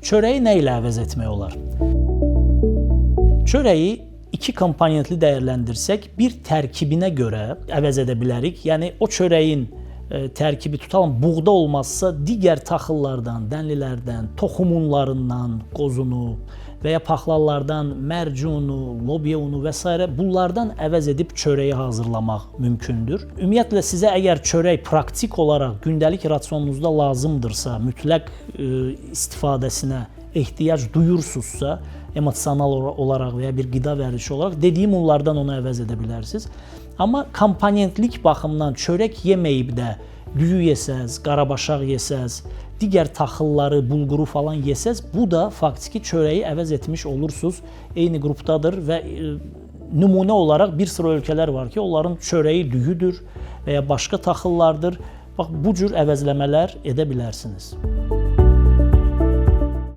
Çörəyi nə ilə əvəz etmək olar? Çörəyi iki komponentli dəyərləndirsək, bir tərkibinə görə əvəz edə bilərik. Yəni o çörəyin tərkibi tutalım buğda olmazsa digər taxıllardan, dənlilərdən, toxumunlarından qozunu və ya paxlallardan mərcunu, lobya unu və s. bunlardan əvəz edib çörəyi hazırlamaq mümkündür. Ümumiyyətlə sizə əgər çörək praktik olaraq gündəlik rasionunuzda lazımdırsa, mütləq istifadəsinə ehtiyac duyursunuzsa, emosional olaraq və ya bir qida vərdişi olaraq dediyim unlardan onu əvəz edə bilərsiniz. Amma komponentlik baxımdan çörək yeməyib də düyü yesəz, qarabaşaq yesəz, digər taxılları, bulquru falan yesəz, bu da faktiki çörəyi əvəz etmiş olursunuz. Eyni qrupdadır və nümunə olaraq bir sıra ölkələr var ki, onların çörəyi düyüdür və ya başqa taxıllardır. Bax, bu cür əvəzləmələr edə bilərsiniz.